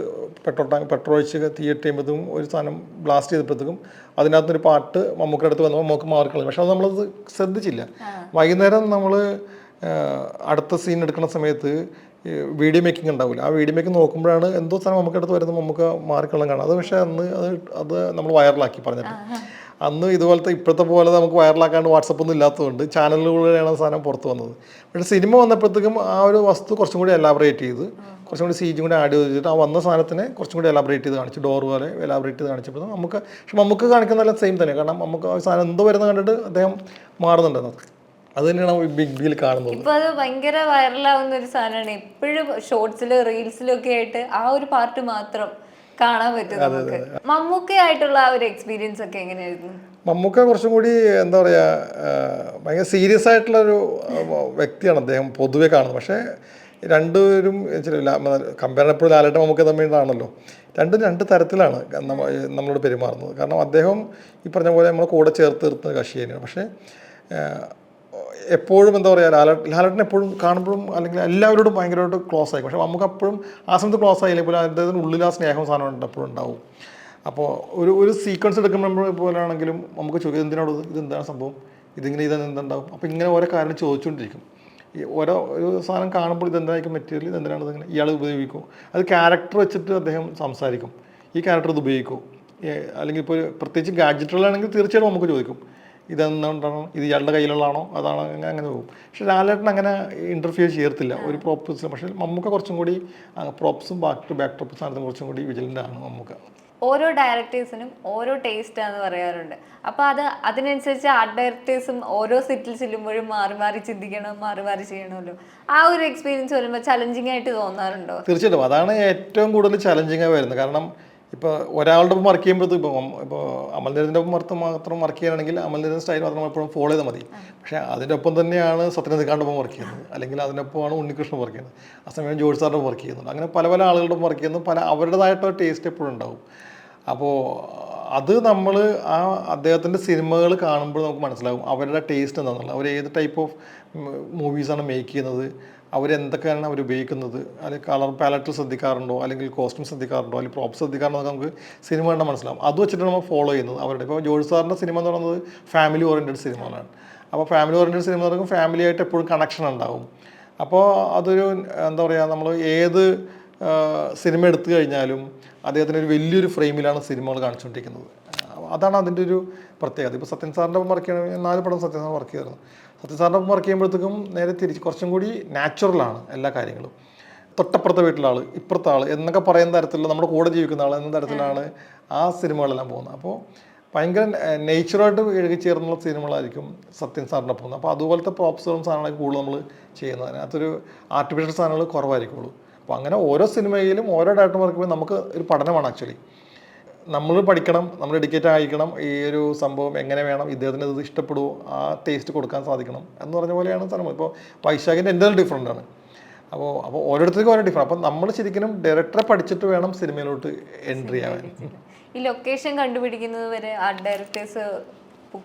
പെട്രോൾ ഒഴിച്ച് തീയിട്ട് ചെയ്യുമ്പോഴത്തേക്കും ഒരു സാധനം ബ്ലാസ്റ്റ് ചെയ്തപ്പോഴത്തേക്കും അതിനകത്തൊരു പാട്ട് മമ്മൂക്കയുടെ അടുത്ത് വന്നപ്പോൾ നമുക്ക് മാറിക്കളയും. പക്ഷെ അത് നമ്മളത് ശ്രദ്ധിച്ചില്ല. വൈകുന്നേരം നമ്മൾ അടുത്ത സീൻ എടുക്കുന്ന സമയത്ത് വീഡിയോ മേക്കിംഗ് ഉണ്ടാവില്ല. ആ വീഡിയോ മേക്കിംഗ് നോക്കുമ്പോഴാണ് എന്തോ സാധനം നമുക്ക് അടുത്ത് വരുന്നത് നമുക്ക് മാറിക്കള്ളം കാണാം. അത് പക്ഷേ അന്ന് അത് നമ്മൾ വൈറലാക്കി പറഞ്ഞിട്ട്. അന്ന് ഇതുപോലത്തെ ഇപ്പോഴത്തെ പോലെ നമുക്ക് വൈറലാക്കാണ്ട് വാട്സപ്പൊന്നും ഇല്ലാത്തതുകൊണ്ട് ചാനലുകളിലാണ് സാധനം പുറത്ത് വന്നത്. പക്ഷേ സിനിമ വന്നപ്പോഴത്തേക്കും ആ ഒരു വസ്തു കുറച്ചും കൂടി എലാബറേറ്റ് ചെയ്ത് കുറച്ചും കൂടി CG കൂടി ആഡ് ചെയ്തിട്ട് ആ വന്ന സാധനത്തിനെ കുറച്ചും കൂടി എലാബറേറ്റ് ചെയ്ത് കാണിച്ചു. ഡോർ പോലെ എലാബറേറ്റ് ചെയ്ത് കാണിച്ചപ്പോൾ നമുക്ക് കാണിക്കുന്നതെല്ലാം സെയിം തന്നെ. കാരണം നമുക്ക് ആ സാധനം എന്തോ വരുന്നത് കണ്ടിട്ട് അദ്ദേഹം മാറുന്നുണ്ടെന്ന്. അത് തന്നെയാണ് ബിഗ് ബിയിൽ കാണുന്നത്. ഇപ്പൊ അത് ഭയങ്കര വൈറലാവുന്ന ഒരു സാധനമാണ്. എപ്പോഴും ഷോർട്സിലും റീൽസിലും ഒക്കെ ആയിട്ട് ആ ഒരു പാർട്ട് മാത്രം കാണാൻ പറ്റും നമുക്ക്. മമ്മൂക്കയായിട്ടുള്ള ആ ഒരു എക്സ്പീരിയൻസ് ഒക്കെ എങ്ങനെയായിരുന്നു? മമ്മൂക്ക കുറച്ചും കൂടി എന്താ പറയുക, ഭയങ്കര സീരിയസ് ആയിട്ടുള്ളൊരു വ്യക്തിയാണ് അദ്ദേഹം പൊതുവെ കാണുന്നത്. പക്ഷേ രണ്ടുപേരും കമ്പയർ എപ്പോഴും ലാലേട്ടൻ മമ്മൂക്ക തമ്മിലാണല്ലോ. രണ്ട് തരത്തിലാണ് നമ്മളോട് പെരുമാറുന്നത്. കാരണം അദ്ദേഹം ഈ പറഞ്ഞ പോലെ നമ്മളെ കൂടെ ചേർത്ത് നിർത്തുന്ന കക്ഷി തന്നെയാണ്. പക്ഷേ എപ്പോഴും എന്താ പറയുക, ലാലേട്ടൻ എപ്പോഴും കാണുമ്പോഴും അല്ലെങ്കിൽ എല്ലാവരോടും ഭയങ്കരമായിട്ട് ക്ലോസ് ആയിരിക്കും. പക്ഷേ നമുക്ക് അപ്പോഴും ആ സമയത്ത് ക്ലോസ് ആയില്ലെങ്കിൽ പോലും അദ്ദേഹത്തിന് ഉള്ളിൽ ആ സ്നേഹം സാധനം എപ്പോഴും ഉണ്ടാവും. അപ്പോൾ ഒരു സീക്വൻസ് എടുക്കുമ്പോൾ പോലാണെങ്കിലും നമുക്ക് ചോദിക്കും എന്തിനോട് ഇതെന്താണ് സംഭവം, ഇതെന്തുണ്ടാവും. അപ്പോൾ ഇങ്ങനെ ഓരോ കാര്യം ചോദിച്ചുകൊണ്ടിരിക്കും. ഈ ഒരു സാധനം കാണുമ്പോൾ ഇതെന്തായിരിക്കും മെറ്റീരിയൽ, ഇതെന്തിനാണ് ഇതിങ്ങനെ ഇയാൾ ഉപയോഗിക്കും. അത് ക്യാരക്ടർ വെച്ചിട്ട് അദ്ദേഹം സംസാരിക്കും. ഈ ക്യാരക്ടർ ഇത് ഉപയോഗിക്കും. അല്ലെങ്കിൽ ഇപ്പോൾ പ്രത്യേകിച്ച് ഗാഡ്ജറ്റുകളാണെങ്കിൽ തീർച്ചയായിട്ടും നമുക്ക് ചോദിക്കും ഇതെന്തുകൊണ്ടാണോ, ഇത് ഇയാളുടെ കയ്യിലുള്ളതാണോ, അതാണോ, അങ്ങനെ പോകും. പക്ഷേ ലാലേട്ടൻ അങ്ങനെ ഇൻ്റർഫിയർ ചെയ്യത്തില്ല ഒരു പ്രോപ്സ്. പക്ഷേ മമ്മൂക്ക കുറച്ചും കൂടി പ്രോപ്സും ബാക്ക് ടോപ്പ് സാധനത്തും കുറച്ചും കൂടി വിജിലൻ്റ് ആണ് മമ്മൂക്ക. ഓരോ ഡയറക്ടേഴ്സിനും ഓരോ ടേസ്റ്റാന്ന് പറയാറുണ്ട്. അപ്പോൾ അതിനനുസരിച്ച് ആർട്ട് ഡയറക്ടേഴ്സും ഓരോ സെറ്റിൽ ചെല്ലുമ്പോഴും മാറി മാറി ചിന്തിക്കണം, മാറി മാറി ചെയ്യണമല്ലോ. ആ ഒരു എക്സ്പീരിയൻസ് വരുമ്പോൾ ചലഞ്ചിങ് ആയിട്ട് തോന്നാറുണ്ടോ? തീർച്ചയായിട്ടും അതാണ് ഏറ്റവും കൂടുതൽ ചലഞ്ചിങ് ആയി വരുന്നത്. കാരണം ഇപ്പോൾ ഒരാളുടെ ഒപ്പം വർക്ക് ചെയ്യുമ്പോഴത്തേക്കും ഇപ്പോൾ അമൽ നീരദിൻ്റെ ഒപ്പം മാത്രം വർക്ക് ചെയ്യാനാണെങ്കിൽ അമൽ നീരദിൻ്റെ സ്റ്റൈൽ മാത്രം എപ്പോഴും ഫോളോ ചെയ്താൽ മതി. പക്ഷേ അതിൻ്റെ ഒപ്പം തന്നെയാണ് സത്യനന്ദിക്കാണ്ട് ഒപ്പം വർക്ക് ചെയ്യുന്നത്, അല്ലെങ്കിൽ അതിനൊപ്പമാണ് ഉണ്ണികൃഷ്ണൻ വർക്ക് ചെയ്യുന്നത്, ആ സമയം ജോർജ് സാറിൻ്റെ വർക്ക് ചെയ്യുന്നുണ്ട്. അങ്ങനെ പല ആളുകളുടെ വർക്ക് ചെയ്യുന്നത് അവരുടേതായിട്ടുള്ള ടേസ്റ്റ് എപ്പോഴും ഉണ്ടാവും. അപ്പോൾ അത് നമ്മൾ അദ്ദേഹത്തിൻ്റെ സിനിമകൾ കാണുമ്പോൾ നമുക്ക് മനസ്സിലാകും അവരുടെ ടേസ്റ്റ് എന്താണെന്നുള്ളത്. അവർ ഏത് ടൈപ്പ് ഓഫ് മൂവീസാണ് മേക്ക് ചെയ്യുന്നത്, അവരെന്തൊക്കെയാണ് അവർ ഉപയോഗിക്കുന്നത്, അല്ലെങ്കിൽ കളർ പാലറ്റിൽ ശ്രദ്ധിക്കാറുണ്ടോ, അല്ലെങ്കിൽ കോസ്റ്റ്യൂം ശ്രദ്ധിക്കാറുണ്ടോ, അല്ലെങ്കിൽ പ്രോപ്സ് ശ്രദ്ധിക്കാറുണ്ടോ, നമുക്ക് സിനിമ കണ്ടാൽ മനസ്സിലാവും. അത് വെച്ചിട്ട് നമ്മൾ ഫോളോ ചെയ്യുന്നത് അവരുടെ. ഇപ്പോൾ ജോർജ് സാറിൻ്റെ സിനിമ എന്ന് പറയുന്നത് ഫാമിലി ഓറിയൻറ്റഡ് സിനിമകളാണ്. അപ്പോൾ ഫാമിലി ഓറിയൻറ്റഡ് സിനിമ എന്ന് പറയുമ്പോൾ ഫാമിലിയായിട്ട് എപ്പോഴും കണക്ഷൻ ഉണ്ടാവും. അപ്പോൾ അതൊരു എന്താ പറയുക, നമ്മൾ ഏത് സിനിമ എടുത്തു കഴിഞ്ഞാലും അദ്ദേഹത്തിന് ഒരു വലിയൊരു ഫ്രെയിമിലാണ് സിനിമകൾ കാണിച്ചുകൊണ്ടിരിക്കുന്നത്. അതാണ് അതിൻ്റെ ഒരു പ്രത്യേകത. ഇപ്പോൾ സത്യൻ സാറിൻ്റെ ഒപ്പം വർക്ക് ചെയ്യണമെങ്കിൽ 4 പടം സത്യൻ സാർ വർക്ക് ചെയ്തിരുന്നു. സത്യൻ സാറിൻ്റെ ഒപ്പം വർക്ക് ചെയ്യുമ്പോഴത്തേക്കും നേരെ തിരിച്ച് കുറച്ചും കൂടി നാച്ചുറലാണ് എല്ലാ കാര്യങ്ങളും. തൊട്ടപ്പുറത്തെ വീട്ടിലെ ആൾ, ഇപ്പുറത്തെ ആൾ എന്നൊക്കെ പറയുന്ന തരത്തിലുള്ള നമ്മുടെ കൂടെ ജീവിക്കുന്ന ആൾ എന്ന തരത്തിലാണ് ആ സിനിമകളെല്ലാം പോകുന്നത്. അപ്പോൾ ഭയങ്കര നേച്ചറായിട്ട് ഇഴുകിച്ചേർന്നുള്ള സിനിമകളായിരിക്കും സത്യൻ സാറിൻ്റെ ഒപ്പം. അപ്പോൾ അതുപോലത്തെ പ്രോപ്സുകളും സാധനങ്ങളൊക്കെ കൂടുതൽ നമ്മൾ ചെയ്യുന്നത്. അതിനകത്തൊരു ആർട്ടിഫിഷ്യൽ സാധനങ്ങൾ കുറവായിരിക്കുള്ളൂ. അപ്പോൾ അങ്ങനെ ഓരോ സിനിമയിലും ഓരോ ഡയറക്ടർമാർക്ക് നമുക്ക് ഒരു പഠനമാണ് ആക്ച്വലി. നമ്മൾ പഠിക്കണം, നമ്മൾ ഡെഡിക്കേറ്റ് ആയിരിക്കണം, ഈ ഒരു സംഭവം എങ്ങനെ വേണം, ഇദ്ദേഹത്തിന് ഇത് ഇഷ്ടപ്പെടുമോ, ആ ടേസ്റ്റ് കൊടുക്കാൻ സാധിക്കണം എന്ന് പറഞ്ഞ പോലെയാണ് സാധനം. ഇപ്പോൾ വൈശാഖിൻ്റെ എൻ്റെ ഡിഫറൻ്റ് ആണ്. അപ്പോൾ ഓരോരുത്തർക്കും ഓരോ ഡിഫറൻറ്റ്. അപ്പോൾ നമ്മൾ ശരിക്കും ഡയറക്ടറെ പഠിച്ചിട്ട് വേണം സിനിമയിലോട്ട് എൻട്രി ആവാൻ. ഈ ലൊക്കേഷൻ കണ്ടുപിടിക്കുന്നത് വരെ ആർട്ട് ഡയറക്ടേഴ്സ്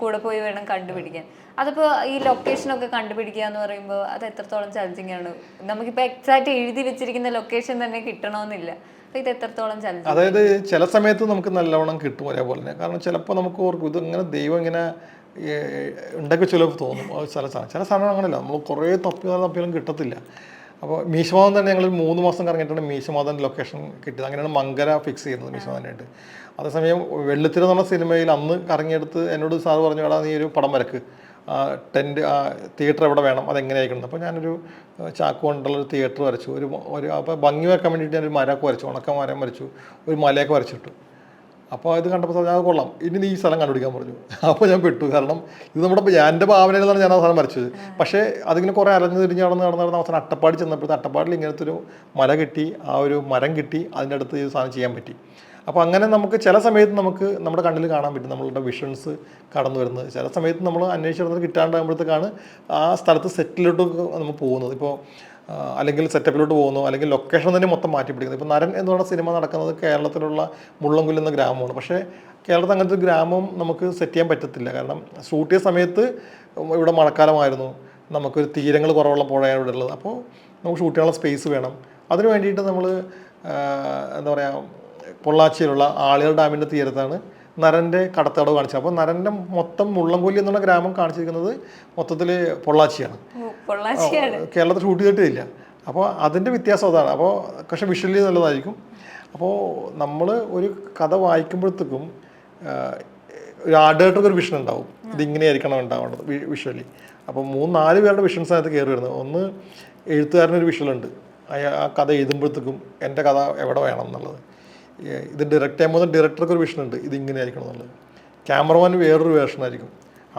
കൂടെ പോയി വേണം കണ്ടുപിടിക്കാൻ. അതിപ്പോൾ ഈ ലൊക്കേഷനൊക്കെ കണ്ടുപിടിക്കുക എന്ന് പറയുമ്പോൾ അത് എത്രത്തോളം ചലഞ്ചിങ് ആണ്? നമുക്കിപ്പോൾ എക്സാക്റ്റ് എഴുതി വെച്ചിരിക്കുന്ന ലൊക്കേഷൻ തന്നെ കിട്ടണമെന്നില്ല. അപ്പോൾ ഇത് എത്രത്തോളം ചലഞ്ചിങ്? അതായത് ചില സമയത്ത് നമുക്ക് നല്ലവണ്ണം കിട്ടും ഒരേപോലെ തന്നെ. കാരണം ചിലപ്പോൾ നമുക്ക് ഓർക്കും ഇത് ഇങ്ങനെ ദൈവം ഇങ്ങനെ ഉണ്ടാക്കി ചിലപ്പോൾ തോന്നും. ചില സാധനം അങ്ങനെയല്ല, നമ്മൾ കുറേ തപ്പിയാലും കിട്ടത്തില്ല. അപ്പോൾ മീശമാധവൻ തന്നെ ഞങ്ങൾ 3 മാസം കറങ്ങിയിട്ടാണ് മീശമാധവൻ്റെ ലൊക്കേഷൻ കിട്ടിയത്. അങ്ങനെയാണ് മങ്കര ഫിക്സ് ചെയ്യുന്നത് മീശമാധവനായിട്ട്. അതേസമയം വെള്ളിത്തിര എന്ന് പറഞ്ഞ സിനിമയിൽ അന്ന് കറങ്ങിയെടുത്ത് എന്നോട് സാറ് പറഞ്ഞു, എടാ നീ ഒരു പടം വരക്ക്, ടെൻറ്റ് തിയേറ്റർ എവിടെ വേണം, അതെങ്ങനെ ആയിക്കണം. അപ്പോൾ ഞാനൊരു ചാക്ക് കൊണ്ടുള്ളൊരു തിയേറ്റർ വരച്ചു. ഒരു അപ്പോൾ ഭംഗി വെക്കാൻ വേണ്ടിയിട്ട് ഞാനൊരു മരമൊക്കെ വരച്ചു, ഉണക്ക മരം വരച്ചു, ഒരു മലയൊക്കെ വരച്ചിട്ടു. അപ്പോൾ ഇത് കണ്ടപ്പോൾ ഞാൻ കൊള്ളാം, ഇനി നീ ഈ സ്ഥലം കണ്ടുപിടിക്കാൻ പറഞ്ഞു. അപ്പോൾ ഞാൻ പെട്ടു. കാരണം ഇത് നമ്മുടെ എൻ്റെ ഭാവനയിൽ നിന്നാണ് ഞാൻ ആ സ്ഥലം വരച്ചത്. പക്ഷേ അതിങ്ങനെ കുറേ അലഞ്ഞു തിരിഞ്ഞ് നടന്ന് അവസാനം അട്ടപ്പാടി ചെന്നപ്പോഴത്തെ അട്ടപ്പാടിൽ ഇങ്ങനത്തെ ഒരു മല കിട്ടി, ആ ഒരു മരം കിട്ടി, അതിൻ്റെ അടുത്ത് ഈ സാധനം ചെയ്യാൻ പറ്റി. അപ്പോൾ അങ്ങനെ നമുക്ക് ചില സമയത്ത് നമുക്ക് നമ്മുടെ കണ്ണിൽ കാണാൻ പറ്റും നമ്മളുടെ വിഷൻസ് കടന്നു വരുന്നത്. ചില സമയത്ത് നമ്മൾ അന്വേഷിച്ചിടത്ത് കിട്ടാണ്ടാകുമ്പോഴത്തേക്കാണ് ആ സ്ഥലത്ത് സെറ്റിലോട്ട് നമ്മൾ പോകുന്നത്. ഇപ്പോൾ അല്ലെങ്കിൽ സെറ്റപ്പിലോട്ട് പോകുന്നു, അല്ലെങ്കിൽ ലൊക്കേഷൻ തന്നെ മൊത്തം മാറ്റി പിടിക്കുന്നത്. ഇപ്പോൾ നരൻ എന്ന് പറയുന്ന സിനിമ നടക്കുന്നത് കേരളത്തിലുള്ള മുള്ളംകുല്ല് എന്ന ഗ്രാമമാണ്. പക്ഷേ കേരളത്തിൽ അങ്ങനത്തെ ഒരു ഗ്രാമം നമുക്ക് സെറ്റ് ചെയ്യാൻ പറ്റത്തില്ല. കാരണം ഷൂട്ട് ചെയ്ത സമയത്ത് ഇവിടെ മഴക്കാലമായിരുന്നു, നമുക്കൊരു തീരങ്ങൾ കുറവുള്ള പുഴയാണ് ഇവിടെ ഉള്ളത്. അപ്പോൾ നമുക്ക് ഷൂട്ട് ചെയ്യാനുള്ള സ്പേസ് വേണം. അതിന് വേണ്ടിയിട്ട് നമ്മൾ എന്താ പറയുക, പൊള്ളാച്ചിയിലുള്ള ആളിയാർ ഡാമിൻ്റെ തീരത്താണ് നരൻ്റെ കടത്തടവ് കാണിച്ചത്. അപ്പോൾ നരൻ്റെ മൊത്തം മുള്ളംകൊല്ലി എന്നുള്ള ഗ്രാമം കാണിച്ചിരിക്കുന്നത് മൊത്തത്തിൽ പൊള്ളാച്ചിയാണ്. കേരളത്തിൽ ഷൂട്ട് ചെയ്തിട്ടില്ല. അപ്പോൾ അതിൻ്റെ വ്യത്യാസം അതാണ്. അപ്പോൾ പക്ഷേ വിഷ്വലി നല്ലതായിരിക്കും. അപ്പോൾ നമ്മൾ ഒരു കഥ വായിക്കുമ്പോഴത്തേക്കും ഒരു ആർട്ട് ഒരു വിഷൻ ഉണ്ടാവും, ഇതിങ്ങനെയായിരിക്കണം ഉണ്ടാവേണ്ടത് വിഷ്വലി. അപ്പോൾ 3-4 പേരുടെ വിഷൻസ് അതിനകത്ത് കയറി വരുന്നത്. ഒന്ന് എഴുത്തുകാരനൊരു വിഷ്വലുണ്ട്, ആ കഥ എഴുതുമ്പോഴത്തേക്കും എൻ്റെ കഥ എവിടെ വേണം എന്നുള്ളത്. ഇത് ഡയറക്റ്റ് ചെയ്യുമ്പോൾ ഡയറക്ടർക്ക് ഒരു വിഷനുണ്ട്, ഇതിങ്ങനെ ആയിരിക്കണം എന്നുള്ളത്. ക്യാമറമാൻ വേറൊരു വേർഷനായിരിക്കും,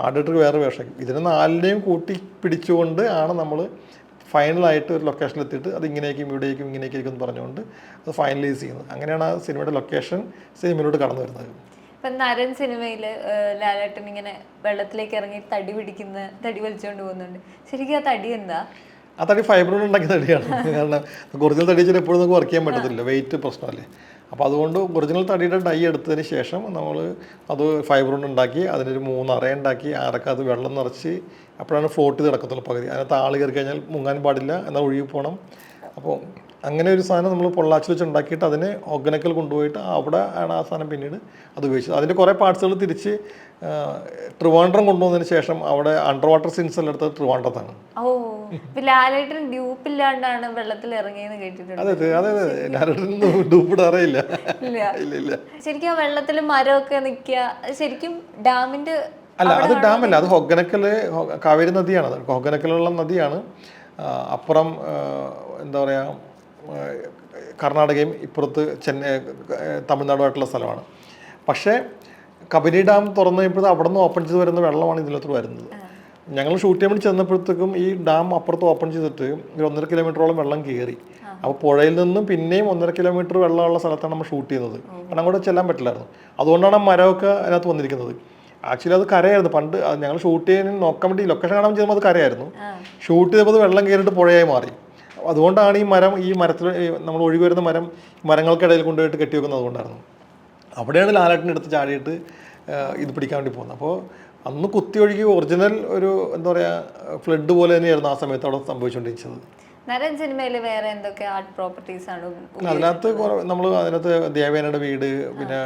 ആർട്ട് ഡയറക്ടർക്ക് വേറൊരു വേർഷനായിരിക്കും. ഇതിനെ 4നെയും കൂട്ടി പിടിച്ചുകൊണ്ട് ആണ് നമ്മൾ ഫൈനലായിട്ട് ഒരു ലൊക്കേഷനിലെത്തിയിട്ട് അത് ഇങ്ങനെയായിരിക്കും, ഇവിടേക്കും ഇങ്ങനെയൊക്കെ ആയിരിക്കും എന്ന് പറഞ്ഞുകൊണ്ട് അത് ഫൈനലൈസ് ചെയ്യുന്നത്. അങ്ങനെയാണ് ആ സിനിമയുടെ ലൊക്കേഷൻ സിനിമയിലോട്ട് കടന്നു വരുന്നത്. ഇപ്പം നരൻ സിനിമയിൽ ലാലേട്ടൻ ഇങ്ങനെ വെള്ളത്തിലേക്ക് ഇറങ്ങി തടി വലിച്ചുകൊണ്ട് പോകുന്നുണ്ട്. ശരിക്കും ആ തടി എന്താ? ആ തടി ഫൈബർ കൊണ്ട് ഉണ്ടാക്കിയ തടിയാണ്. കാരണം ഒറിജിനൽ തടി വെച്ചാൽ എപ്പോഴും നമുക്ക് വർക്ക് ചെയ്യാൻ പറ്റത്തില്ല, വെയിറ്റ് പ്രശ്നമല്ലേ. അപ്പോൾ അതുകൊണ്ട് ഒറിജിനൽ തടിയുടെ ഡൈ എടുത്തതിന് ശേഷം നമ്മൾ അത് ഫൈബർ കൊണ്ട് ഉണ്ടാക്കി അതിനൊരു 3 അറ ഉണ്ടാക്കി, അറക്കകത്ത് വെള്ളം നിറച്ച് അപ്പോഴാണ് ഫ്ലോട്ട് ചെയ്ത് കിടക്കത്തുള്ളൂ പകുതി. അതിനകത്ത് ആൾ കയറി കഴിഞ്ഞാൽ മുങ്ങാൻ പാടില്ല, എന്നാൽ ഒഴുകി പോകണം. അപ്പോൾ അങ്ങനെ ഒരു സാധനം നമ്മൾ പൊള്ളാച്ചി വെച്ച് ഉണ്ടാക്കിയിട്ട് അതിനെ ഒഗനക്കൽ കൊണ്ടുപോയിട്ട് അവിടെ ആണ് ആ സാധനം പിന്നീട് അത് ഉപയോഗിച്ചത്. അതിൻ്റെ കുറേ പാർട്സുകൾ തിരിച്ച് ട്രിവാൻഡ്രം കൊണ്ടുവന്നതിന് ശേഷം അവിടെ അണ്ടർ വാട്ടർ സീൻസ് എല്ലാം എടുത്തത് ട്രിവാൻഡ്രത്താണ്. ലാലേട്ടൻ ഡ്യൂപ്പില്ലാണ്ടാണ് വെള്ളത്തിൽ ഇറങ്ങിയെന്ന് കേട്ടിട്ടുണ്ട്. അതെ അതെ അതെ, ലാലേട്ടൻ ഡ്യൂപ്പിടാറേയില്ല. ഇല്ല. ശരിക്കും ആ വെള്ളത്തിൽ മരമൊക്കെ നിൽക്കുക ശരിക്കും ഡാമിന്റെ അല്ല, അത് ഡാമല്ല, അത് ഹൊഗനക്കല് കാവേരി നദിയാണ്. അത് ഹൊഗനക്കലുള്ള നദിയാണ്. അപ്പുറം എന്താ പറയുക, കർണാടകയും ഇപ്പുറത്ത് തമിഴ്നാടുമായിട്ടുള്ള സ്ഥലമാണ്. പക്ഷേ കബനി ഡാം തുറന്നു കഴിയുമ്പോൾ അവിടെ നിന്ന് ഓപ്പൺ ചെയ്ത് വരുന്ന വെള്ളമാണ് ഇതിനകത്ത് വരുന്നത്. ഞങ്ങൾ ഷൂട്ട് ചെയ്യാൻ വേണ്ടി ചെന്നപ്പോഴത്തേക്കും ഈ ഡാം അപ്പുറത്ത് ഓപ്പൺ ചെയ്തിട്ട് ഒരു 1.5 കിലോമീറ്ററോളം വെള്ളം കയറി. അപ്പോൾ പുഴയിൽ നിന്നും പിന്നെയും 1.5 കിലോമീറ്റർ വെള്ളമുള്ള സ്ഥലത്താണ് നമ്മൾ ഷൂട്ട് ചെയ്യുന്നത്. കാരണം അങ്ങോട്ട് ചെല്ലാൻ പറ്റില്ലായിരുന്നു. അതുകൊണ്ടാണ് മരമൊക്കെ അതിനകത്ത് വന്നിരിക്കുന്നത്. ആക്ച്വലി അത് കരയായിരുന്നു പണ്ട്. ഞങ്ങൾ ഷൂട്ട് ചെയ്യാൻ നോക്കാൻ വേണ്ടി ലൊക്കേഷൻ കാണാൻ ചെയ്യുമ്പോൾ അത് കരയായിരുന്നു. ഷൂട്ട് ചെയ്തപ്പോൾ വെള്ളം കയറിയിട്ട് പുഴയായി മാറി. അതുകൊണ്ടാണ് ഈ മരത്തിൽ നമ്മൾ ഒഴുകി വരുന്ന മരങ്ങൾക്കിടയിൽ കൊണ്ടുപോയിട്ട് കെട്ടി വെക്കുന്നത്. അതുകൊണ്ടായിരുന്നു. അവിടെയാണ് ലാലേട്ടൻ്റെ അടുത്ത് ചാടിയിട്ട് ഇത് പിടിക്കാൻ വേണ്ടി പോകുന്നത്. അപ്പോൾ അന്ന് കുത്തി ഒഴുകി ഒറിജിനൽ ഒരു എന്താ പറയുക ഫ്ലഡ് പോലെ തന്നെയായിരുന്നു ആ സമയത്ത് അവിടെ സംഭവിച്ചുകൊണ്ടിരിച്ചത്. നരൻ സിനിമയിൽ വേറെ എന്തൊക്കെ ആർട്ട് പ്രോപ്പർട്ടീസ് ആണ് അതിനകത്ത്? നമ്മൾ അതിനകത്ത് ദേവേനയുടെ വീട്, പിന്നെ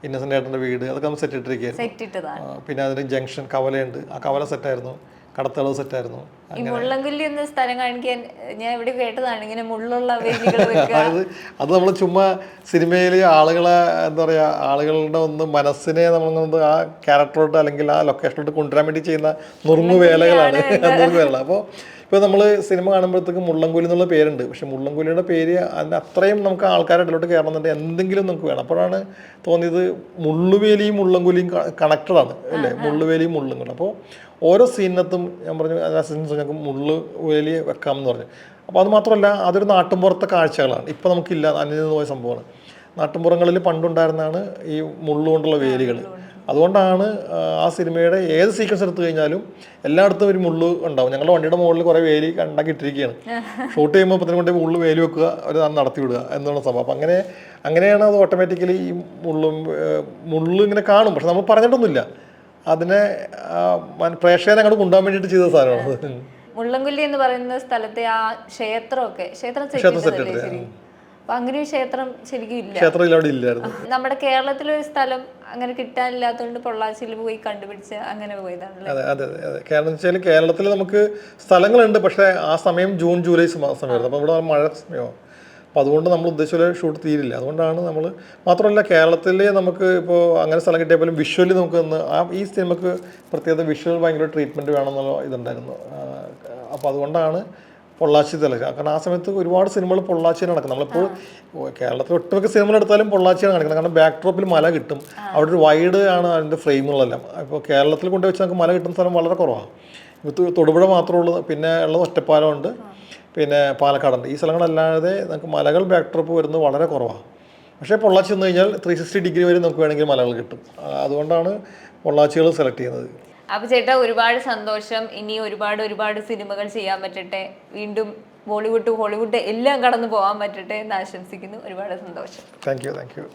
ഇന്നസെന്റ് ഏട്ടൻ്റെ വീട്, അതൊക്കെ നമ്മൾ സെറ്റ് ഇട്ടിരിക്കുകയായിരുന്നു. പിന്നെ അതിന് ജംഗ്ഷൻ കവലയുണ്ട്, ആ കവല സെറ്റായിരുന്നു. കടത്തളവ് സെറ്റായിരുന്നു. ഈ മുള്ളംകൊല്ലി എന്ന സ്ഥലം കാണിക്കാൻ ഞാൻ ഇവിടെ കേട്ടതാണ്, ഇങ്ങനെ മുള്ളുള്ള അതായത് അത് നമ്മൾ ചുമ്മാ സിനിമയിൽ ആളുകളെ എന്താ പറയുക, ആളുകളുടെ ഒന്ന് മനസ്സിനെ നമ്മൾ ആ ക്യാരക്ടറോട്ട് അല്ലെങ്കിൽ ആ ലൊക്കേഷനോട്ട് കൊണ്ടുവരാൻ വേണ്ടി ചെയ്യുന്ന നുറുങ്ങുവേലകളാണ്. നുറുങ്ങുവേല. അപ്പോൾ ഇപ്പോൾ നമ്മൾ സിനിമ കാണുമ്പോഴത്തേക്ക് മുള്ളംകൊല്ലി എന്നുള്ള പേരുണ്ട്. പക്ഷേ മുള്ളംകൊല്ലിയുടെ പേര് അതിൻ്റെ അത്രയും നമുക്ക് ആൾക്കാരുടെ ഇടയിലോട്ട് കയറണമെന്നുണ്ടെങ്കിൽ എന്തെങ്കിലും നമുക്ക് വേണം. അപ്പോഴാണ് തോന്നിയത് മുള്ളുവേലിയും മുള്ളംകൊല്ലിയും കണക്റ്റഡാണ് അല്ലേ, മുള്ളുവേലിയും മുള്ളും. അപ്പോൾ ഓരോ സീനത്തും ഞാൻ പറഞ്ഞു ഞങ്ങൾക്ക് മുള്ളുവേലി വെക്കാമെന്ന് പറഞ്ഞു. അപ്പോൾ അത് മാത്രമല്ല, അതൊരു നാട്ടുമ്പുറത്തെ കാഴ്ചകളാണ്. ഇപ്പോൾ നമുക്കില്ല, അന്യം പോയ സംഭവമാണ്. നാട്ടുമ്പുറങ്ങളിൽ പണ്ടുണ്ടായിരുന്നതാണ് ഈ മുള്ളുകൊണ്ടുള്ള വേലികൾ. അതുകൊണ്ടാണ് ആ സിനിമയുടെ ഏത് സീക്വൻസ് എടുത്തു കഴിഞ്ഞാലും എല്ലായിടത്തും ഒരു മുള്ളു ഉണ്ടാവും. ഞങ്ങളുടെ വണ്ടിയുടെ മുകളിൽ കുറേ വേലി ഉണ്ടാക്കി ഇട്ടിരിക്കുകയാണ്. ഷൂട്ട് ചെയ്യുമ്പോൾ പത്തിന് കൊണ്ട് മുള്ളു വേലി വെക്കുക, അവർ നടത്തി വിടുക എന്നുള്ള സംഭവം. അപ്പം അങ്ങനെയാണ് അത് ഓട്ടോമാറ്റിക്കലി ഈ മുള്ളു ഇങ്ങനെ കാണും. പക്ഷെ നമ്മൾ പറഞ്ഞിട്ടൊന്നുമില്ല. അതിനെ പ്രേക്ഷകരെ അങ്ങോട്ട് കൊണ്ടുപോകാൻ വേണ്ടിയിട്ട് ചെയ്ത സാധനമാണ്. മുള്ളംകൊല്ലി എന്ന് പറയുന്ന സ്ഥലത്തെ ആ ക്ഷേത്രം സെറ്റ് ശരി. അപ്പൊ അങ്ങനെ ഒരു ക്ഷേത്രം ശരിക്കും ഇല്ല. ക്ഷേത്രം അവിടെ ഇല്ലായിരുന്നു. നമ്മുടെ കേരളത്തിലൊരു സ്ഥലം അങ്ങനെ കിട്ടാനില്ലാത്തതുകൊണ്ട് പൊള്ളാച്ചിയിൽ പോയി കണ്ടുപിടിച്ച് അങ്ങനെ പോയതാണല്ലേ? അതെ അതെ അതെ. കാരണം വെച്ചാൽ കേരളത്തിൽ നമുക്ക് സ്ഥലങ്ങളുണ്ട്, പക്ഷേ ആ സമയം ജൂൺ ജൂലൈ സമയമായിരുന്നു. അപ്പോൾ ഇവിടെ മഴ സമയമാണ്. അപ്പോൾ അതുകൊണ്ട് നമ്മൾ ഉദ്ദേശിച്ച ഷൂട്ട് തീരില്ല. അതുകൊണ്ടാണ് നമ്മൾ മാത്രമല്ല കേരളത്തിൽ നമുക്ക് ഇപ്പോൾ അങ്ങനെ സ്ഥലം കിട്ടിയ പോലും വിഷ്വലി നമുക്ക് ഈ സിനിമക്ക് പ്രത്യേകത വിഷ്വൽ ഭയങ്കര ട്രീറ്റ്മെൻറ്റ് വേണമെന്നുള്ള ഇതുണ്ടായിരുന്നു. അപ്പോൾ അതുകൊണ്ടാണ് പൊള്ളാച്ചി തിളക്കുക. കാരണം ആ സമയത്ത് ഒരുപാട് സിനിമകൾ പൊള്ളാച്ചിയാണ് നടക്കുന്നത്. നമ്മളിപ്പോൾ കേരളത്തിൽ ഒട്ടുമിക്ക സിനിമകൾ എടുത്താലും പൊള്ളാച്ചിയാണ് കാണിക്കുന്നത്. കാരണം ബാക്ക് ഡ്രോപ്പിൽ മല കിട്ടും, അവിടെ ഒരു വൈഡ് ആണ് അതിൻ്റെ ഫ്രെയിമുകളെല്ലാം. ഇപ്പോൾ കേരളത്തിൽ കൊണ്ടുവച്ച് നമുക്ക് മല കിട്ടുന്ന സ്ഥലം വളരെ കുറവാണ്. ഇപ്പോൾ തൊടുപുഴ മാത്രമേ ഉള്ളൂ, പിന്നെ ഉള്ളത് ഒറ്റപ്പാലമുണ്ട്, പിന്നെ പാലക്കാടുണ്ട്. ഈ സ്ഥലങ്ങളല്ലാതെ നമുക്ക് മലകൾ ബാക്ക് ഡ്രോപ്പ് വരുന്നത് വളരെ കുറവാണ്. പക്ഷേ പൊള്ളാച്ചി വന്നു കഴിഞ്ഞാൽ 360 ഡിഗ്രി വരെ നമുക്ക് വേണമെങ്കിൽ മലകൾ കിട്ടും. അതുകൊണ്ടാണ് പൊള്ളാച്ചികൾ സെലക്ട് ചെയ്യുന്നത്. അപ്പോൾ ചേട്ടാ ഒരുപാട് സന്തോഷം. ഇനി ഒരുപാട് സിനിമകൾ ചെയ്യാൻ പറ്റട്ടെ. വീണ്ടും ബോളിവുഡ് ഹോളിവുഡ് എല്ലാം കടന്നു പോകാൻ പറ്റട്ടെ എന്ന് ആശംസിക്കുന്നു. ഒരുപാട് സന്തോഷം. Thank you.